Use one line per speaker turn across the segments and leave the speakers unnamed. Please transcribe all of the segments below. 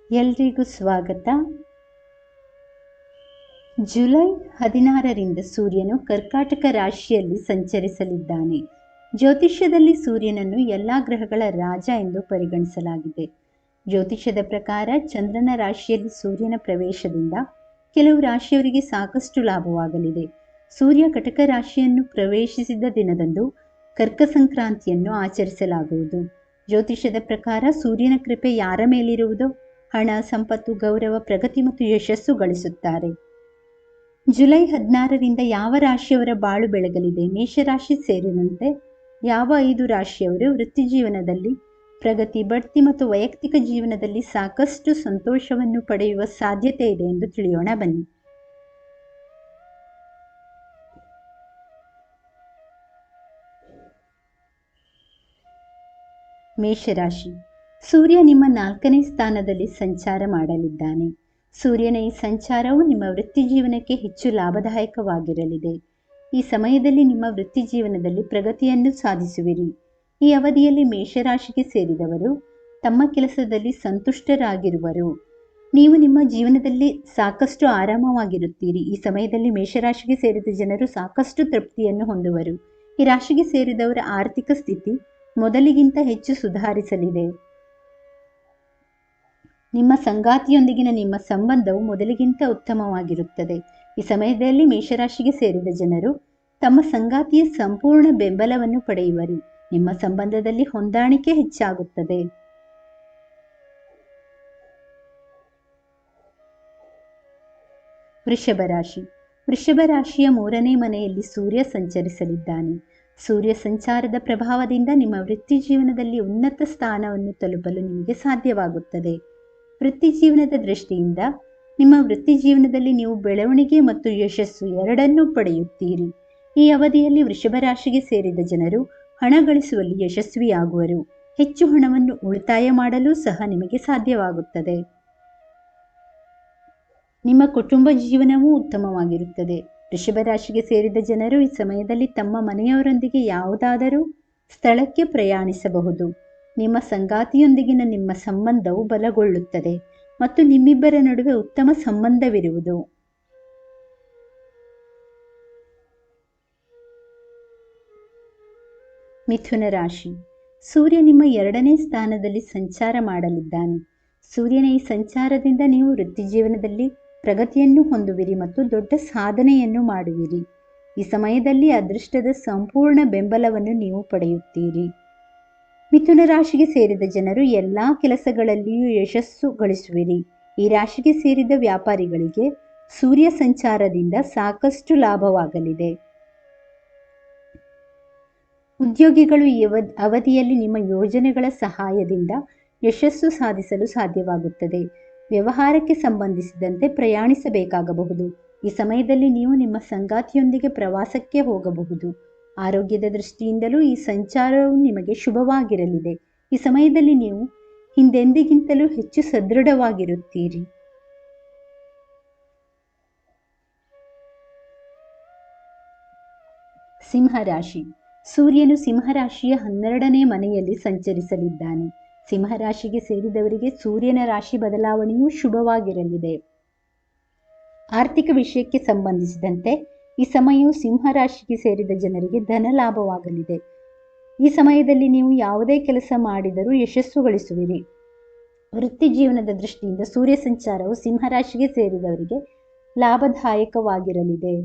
ಎಲ್ರಿಗೂ ಸ್ವಾಗತ. ಜುಲೈ 16ರಿಂದ ಸೂರ್ಯನು ಕರ್ಕಾಟಕ ರಾಶಿಯಲ್ಲಿ ಸಂಚರಿಸಲಿದ್ದಾನೆ. ಜ್ಯೋತಿಷ್ಯದಲ್ಲಿ ಸೂರ್ಯನನ್ನು ಎಲ್ಲ ಗ್ರಹಗಳ ರಾಜ ಎಂದು ಪರಿಗಣಿಸಲಾಗಿದೆ. ಜ್ಯೋತಿಷ್ಯದ ಪ್ರಕಾರ ಚಂದ್ರನ ರಾಶಿಯಲ್ಲಿ ಸೂರ್ಯನ ಪ್ರವೇಶದಿಂದ ಕೆಲವು ರಾಶಿಯವರಿಗೆ ಸಾಕಷ್ಟು ಲಾಭವಾಗಲಿದೆ. ಸೂರ್ಯ ಕಟಕ ರಾಶಿಯನ್ನು ಪ್ರವೇಶಿಸಿದ ದಿನದಂದು ಕರ್ಕ ಸಂಕ್ರಾಂತಿಯನ್ನು ಆಚರಿಸಲಾಗುವುದು. ಜ್ಯೋತಿಷ್ಯದ ಪ್ರಕಾರ ಸೂರ್ಯನ ಕೃಪೆ ಯಾರ ಮೇಲಿರುವುದೋ ಹಣ, ಸಂಪತ್ತು, ಗೌರವ, ಪ್ರಗತಿ ಮತ್ತು ಯಶಸ್ಸು ಗಳಿಸುತ್ತಾರೆ. ಜುಲೈ 16ರಿಂದ ಯಾವ ರಾಶಿಯವರ ಬಾಳು ಬೆಳಗಲಿದೆ? ಮೇಷರಾಶಿ ಸೇರಿದಂತೆ ಯಾವ 5 ರಾಶಿಯವರು ವೃತ್ತಿ ಜೀವನದಲ್ಲಿ ಪ್ರಗತಿ, ಬಡ್ತಿ ಮತ್ತು ವೈಯಕ್ತಿಕ ಜೀವನದಲ್ಲಿ ಸಾಕಷ್ಟು ಸಂತೋಷವನ್ನು ಪಡೆಯುವ ಸಾಧ್ಯತೆ ಇದೆ ಎಂದು ತಿಳಿಯೋಣ ಬನ್ನಿ. ಮೇಷರಾಶಿ. ಸೂರ್ಯ ನಿಮ್ಮ 4ನೇ ಸ್ಥಾನದಲ್ಲಿ ಸಂಚಾರ ಮಾಡಲಿದ್ದಾನೆ. ಸೂರ್ಯನ ಈ ಸಂಚಾರವು ನಿಮ್ಮ ವೃತ್ತಿ ಜೀವನಕ್ಕೆ ಹೆಚ್ಚು ಲಾಭದಾಯಕವಾಗಿರಲಿದೆ. ಈ ಸಮಯದಲ್ಲಿ ನಿಮ್ಮ ವೃತ್ತಿ ಜೀವನದಲ್ಲಿ ಪ್ರಗತಿಯನ್ನು ಸಾಧಿಸುವಿರಿ. ಈ ಅವಧಿಯಲ್ಲಿ ಮೇಷರಾಶಿಗೆ ಸೇರಿದವರು ತಮ್ಮ ಕೆಲಸದಲ್ಲಿ ಸಂತುಷ್ಟರಾಗಿರುವರು. ನೀವು ನಿಮ್ಮ ಜೀವನದಲ್ಲಿ ಸಾಕಷ್ಟು ಆರಾಮವಾಗಿರುತ್ತೀರಿ. ಈ ಸಮಯದಲ್ಲಿ ಮೇಷರಾಶಿಗೆ ಸೇರಿದ ಜನರು ಸಾಕಷ್ಟು ತೃಪ್ತಿಯನ್ನು ಹೊಂದುವರು. ಈ ರಾಶಿಗೆ ಸೇರಿದವರ ಆರ್ಥಿಕ ಸ್ಥಿತಿ ಮೊದಲಿಗಿಂತ ಹೆಚ್ಚು ಸುಧಾರಿಸಲಿದೆ. ನಿಮ್ಮ ಸಂಗಾತಿಯೊಂದಿಗಿನ ನಿಮ್ಮ ಸಂಬಂಧವು ಮೊದಲಿಗಿಂತ ಉತ್ತಮವಾಗಿರುತ್ತದೆ. ಈ ಸಮಯದಲ್ಲಿ ಮೇಷರಾಶಿಗೆ ಸೇರಿದ ಜನರು ತಮ್ಮ ಸಂಗಾತಿಯ ಸಂಪೂರ್ಣ ಬೆಂಬಲವನ್ನು ಪಡೆಯುವರು. ನಿಮ್ಮ ಸಂಬಂಧದಲ್ಲಿ ಹೊಂದಾಣಿಕೆ ಹೆಚ್ಚಾಗುತ್ತದೆ. ವೃಷಭ ರಾಶಿ. ವೃಷಭ ರಾಶಿಯ 3ನೇ ಮನೆಯಲ್ಲಿ ಸೂರ್ಯ ಸಂಚರಿಸಲಿದ್ದಾನೆ. ಸೂರ್ಯ ಸಂಚಾರದ ಪ್ರಭಾವದಿಂದ ನಿಮ್ಮ ವೃತ್ತಿ ಜೀವನದಲ್ಲಿ ಉನ್ನತ ಸ್ಥಾನವನ್ನು ತಲುಪಲು ನಿಮಗೆ ಸಾಧ್ಯವಾಗುತ್ತದೆ. ವೃತ್ತಿ ಜೀವನದ ದೃಷ್ಟಿಯಿಂದ ನಿಮ್ಮ ವೃತ್ತಿ ಜೀವನದಲ್ಲಿ ನೀವು ಬೆಳವಣಿಗೆ ಮತ್ತು ಯಶಸ್ಸು ಎರಡನ್ನೂ ಪಡೆಯುತ್ತೀರಿ. ಈ ಅವಧಿಯಲ್ಲಿ ವೃಷಭ ರಾಶಿಗೆ ಸೇರಿದ ಜನರು ಹಣ ಗಳಿಸುವಲ್ಲಿ ಯಶಸ್ವಿಯಾಗುವರು. ಹೆಚ್ಚು ಹಣವನ್ನು ಉಳಿತಾಯ ಮಾಡಲು ಸಹ ನಿಮಗೆ ಸಾಧ್ಯವಾಗುತ್ತದೆ. ನಿಮ್ಮ ಕುಟುಂಬ ಜೀವನವೂ ಉತ್ತಮವಾಗಿರುತ್ತದೆ. ವೃಷಭ ರಾಶಿಗೆ ಸೇರಿದ ಜನರು ಈ ಸಮಯದಲ್ಲಿ ತಮ್ಮ ಮನೆಯವರೊಂದಿಗೆ ಯಾವುದಾದರೂ ಸ್ಥಳಕ್ಕೆ ಪ್ರಯಾಣಿಸಬಹುದು. ನಿಮ್ಮ ಸಂಗಾತಿಯೊಂದಿಗಿನ ನಿಮ್ಮ ಸಂಬಂಧವು ಬಲಗೊಳ್ಳುತ್ತದೆ ಮತ್ತು ನಿಮ್ಮಿಬ್ಬರ ನಡುವೆ ಉತ್ತಮ ಸಂಬಂಧವಿರುವುದು. ಮಿಥುನ ರಾಶಿ. ಸೂರ್ಯ ನಿಮ್ಮ 2ನೇ ಸ್ಥಾನದಲ್ಲಿ ಸಂಚಾರ ಮಾಡಲಿದ್ದಾನೆ. ಸೂರ್ಯನ ಈ ಸಂಚಾರದಿಂದ ನೀವು ವೃತ್ತಿ ಜೀವನದಲ್ಲಿ ಪ್ರಗತಿಯನ್ನು ಹೊಂದುವಿರಿ ಮತ್ತು ದೊಡ್ಡ ಸಾಧನೆಯನ್ನು ಮಾಡುವಿರಿ. ಈ ಸಮಯದಲ್ಲಿ ಅದೃಷ್ಟದ ಸಂಪೂರ್ಣ ಬೆಂಬಲವನ್ನು ನೀವು ಪಡೆಯುತ್ತೀರಿ. ಮಿಥುನ ರಾಶಿಗೆ ಸೇರಿದ ಜನರು ಎಲ್ಲ ಕೆಲಸಗಳಲ್ಲಿಯೂ ಯಶಸ್ಸು ಗಳಿಸುವಿರಿ. ಈ ರಾಶಿಗೆ ಸೇರಿದ ವ್ಯಾಪಾರಿಗಳಿಗೆ ಸೂರ್ಯ ಸಂಚಾರದಿಂದ ಸಾಕಷ್ಟು ಲಾಭವಾಗಲಿದೆ. ಉದ್ಯೋಗಿಗಳು ಈ ಅವಧಿಯಲ್ಲಿ ನಿಮ್ಮ ಯೋಜನೆಗಳ ಸಹಾಯದಿಂದ ಯಶಸ್ಸು ಸಾಧಿಸಲು ಸಾಧ್ಯವಾಗುತ್ತದೆ. ವ್ಯವಹಾರಕ್ಕೆ ಸಂಬಂಧಿಸಿದಂತೆ ಪ್ರಯಾಣಿಸಬೇಕಾಗಬಹುದು. ಈ ಸಮಯದಲ್ಲಿ ನೀವು ನಿಮ್ಮ ಸಂಗಾತಿಯೊಂದಿಗೆ ಪ್ರವಾಸಕ್ಕೆ ಹೋಗಬಹುದು. ಆರೋಗ್ಯದ ದೃಷ್ಟಿಯಿಂದಲೂ ಈ ಸಂಚಾರವು ನಿಮಗೆ ಶುಭವಾಗಿರಲಿದೆ. ಈ ಸಮಯದಲ್ಲಿ ನೀವು ಹಿಂದೆಂದಿಗಿಂತಲೂ ಹೆಚ್ಚು ಸದೃಢವಾಗಿರುತ್ತೀರಿ. ಸಿಂಹರಾಶಿ. ಸೂರ್ಯನು ಸಿಂಹರಾಶಿಯ 12ನೇ ಮನೆಯಲ್ಲಿ ಸಂಚರಿಸಲಿದ್ದಾನೆ. ಸಿಂಹರಾಶಿಗೆ ಸೇರಿದವರಿಗೆ ಸೂರ್ಯನ ರಾಶಿ ಬದಲಾವಣೆಯೂ ಶುಭವಾಗಿರಲಿದೆ. ಆರ್ಥಿಕ ವಿಷಯಕ್ಕೆ ಸಂಬಂಧಿಸಿದಂತೆ ಈ ಸಮಯವು ಸಿಂಹರಾಶಿಗೆ ಸೇರಿದ ಜನರಿಗೆ ಧನ ಲಾಭವಾಗಲಿದೆ. ಈ ಸಮಯದಲ್ಲಿ ನೀವು ಯಾವುದೇ ಕೆಲಸ ಮಾಡಿದರೂ ಯಶಸ್ಸು ಗಳಿಸುವಿರಿ. ವೃತ್ತಿ ಜೀವನದ ದೃಷ್ಟಿಯಿಂದ ಸೂರ್ಯ ಸಂಚಾರವು ಸಿಂಹರಾಶಿಗೆ ಸೇರಿದವರಿಗೆ ಲಾಭದಾಯಕವಾಗಿರಲಿದೆ.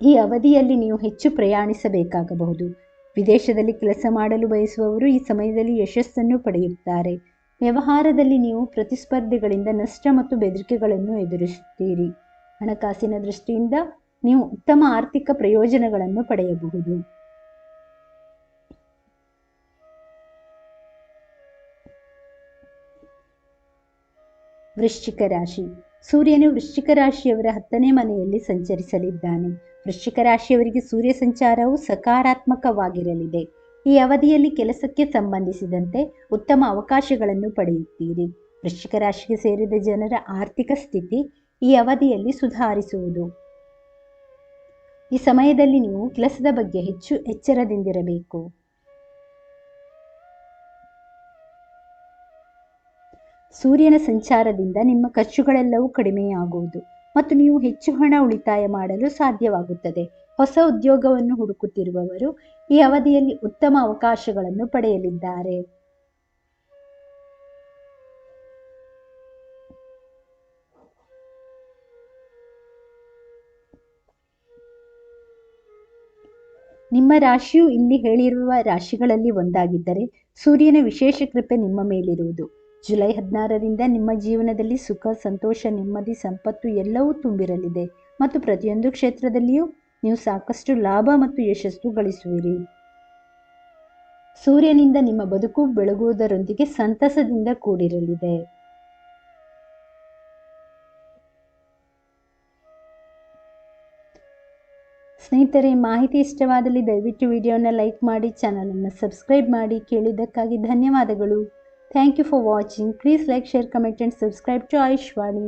ಈ ಅವಧಿಯಲ್ಲಿ ನೀವು ಹೆಚ್ಚು ಪ್ರಯಾಣಿಸಬೇಕಾಗಬಹುದು. ವಿದೇಶದಲ್ಲಿ ಕೆಲಸ ಮಾಡಲು ಬಯಸುವವರು ಈ ಸಮಯದಲ್ಲಿ ಯಶಸ್ಸನ್ನು ಪಡೆಯುತ್ತಾರೆ. ವ್ಯವಹಾರದಲ್ಲಿ ನೀವು ಪ್ರತಿಸ್ಪರ್ಧಿಗಳಿಂದ ನಷ್ಟ ಮತ್ತು ಬೆದರಿಕೆಗಳನ್ನು ಎದುರಿಸುತ್ತೀರಿ. ಹಣಕಾಸಿನ ದೃಷ್ಟಿಯಿಂದ ನೀವು ಉತ್ತಮ ಆರ್ಥಿಕ ಪ್ರಯೋಜನಗಳನ್ನು ಪಡೆಯಬಹುದು. ವೃಶ್ಚಿಕ ರಾಶಿ. ಸೂರ್ಯನು ವೃಶ್ಚಿಕ ರಾಶಿಯವರ 10ನೇ ಮನೆಯಲ್ಲಿ ಸಂಚರಿಸಲಿದ್ದಾನೆ. ವೃಶ್ಚಿಕ ರಾಶಿಯವರಿಗೆ ಸೂರ್ಯ ಸಂಚಾರವು ಸಕಾರಾತ್ಮಕವಾಗಿರಲಿದೆ. ಈ ಅವಧಿಯಲ್ಲಿ ಕೆಲಸಕ್ಕೆ ಸಂಬಂಧಿಸಿದಂತೆ ಉತ್ತಮ ಅವಕಾಶಗಳನ್ನು ಪಡೆಯುತ್ತೀರಿ. ವೃಶ್ಚಿಕ ರಾಶಿಗೆ ಸೇರಿದ ಜನರ ಆರ್ಥಿಕ ಸ್ಥಿತಿ ಈ ಅವಧಿಯಲ್ಲಿ ಸುಧಾರಿಸುವುದು. ಈ ಸಮಯದಲ್ಲಿ ನೀವು ಕೆಲಸದ ಬಗ್ಗೆ ಹೆಚ್ಚು ಎಚ್ಚರದಿಂದಿರಬೇಕು. ಸೂರ್ಯನ ಸಂಚಾರದಿಂದ ನಿಮ್ಮ ಖರ್ಚುಗಳೆಲ್ಲವೂ ಕಡಿಮೆಯಾಗುವುದು ಮತ್ತು ನೀವು ಹೆಚ್ಚು ಹಣ ಉಳಿತಾಯ ಮಾಡಲು ಸಾಧ್ಯವಾಗುತ್ತದೆ. ಹೊಸ ಉದ್ಯೋಗವನ್ನು ಹುಡುಕುತ್ತಿರುವವರು ಈ ಅವಧಿಯಲ್ಲಿ ಉತ್ತಮ ಅವಕಾಶಗಳನ್ನು ಪಡೆಯಲಿದ್ದಾರೆ. ನಿಮ್ಮ ರಾಶಿಯು ಇಲ್ಲಿ ಹೇಳಿರುವ ರಾಶಿಗಳಲ್ಲಿ ಒಂದಾಗಿದ್ದರೆ ಸೂರ್ಯನ ವಿಶೇಷ ಕೃಪೆ ನಿಮ್ಮ ಮೇಲಿರುವುದು. ಜುಲೈ 16ರಿಂದ ನಿಮ್ಮ ಜೀವನದಲ್ಲಿ ಸುಖ, ಸಂತೋಷ, ನೆಮ್ಮದಿ, ಸಂಪತ್ತು ಎಲ್ಲವೂ ತುಂಬಿರಲಿದೆ ಮತ್ತು ಪ್ರತಿಯೊಂದು ಕ್ಷೇತ್ರದಲ್ಲಿಯೂ ನೀವು ಸಾಕಷ್ಟು ಲಾಭ ಮತ್ತು ಯಶಸ್ಸು ಗಳಿಸುವಿರಿ. ಸೂರ್ಯನಿಂದ ನಿಮ್ಮ ಬದುಕು ಬೆಳಗುವುದರೊಂದಿಗೆ ಸಂತಸದಿಂದ ಕೂಡಿರಲಿದೆ. ಸ್ನೇಹಿತರೆ, ಮಾಹಿತಿ ಇಷ್ಟವಾದಲ್ಲಿ ದಯವಿಟ್ಟು ವಿಡಿಯೋನ ಲೈಕ್ ಮಾಡಿ, ಚಾನಲನ್ನು ಸಬ್ಸ್ಕ್ರೈಬ್ ಮಾಡಿ. ಕೇಳಿದ್ದಕ್ಕಾಗಿ ಧನ್ಯವಾದಗಳು. Thank you for watching. Please like, share, comment and subscribe to Ayushvani.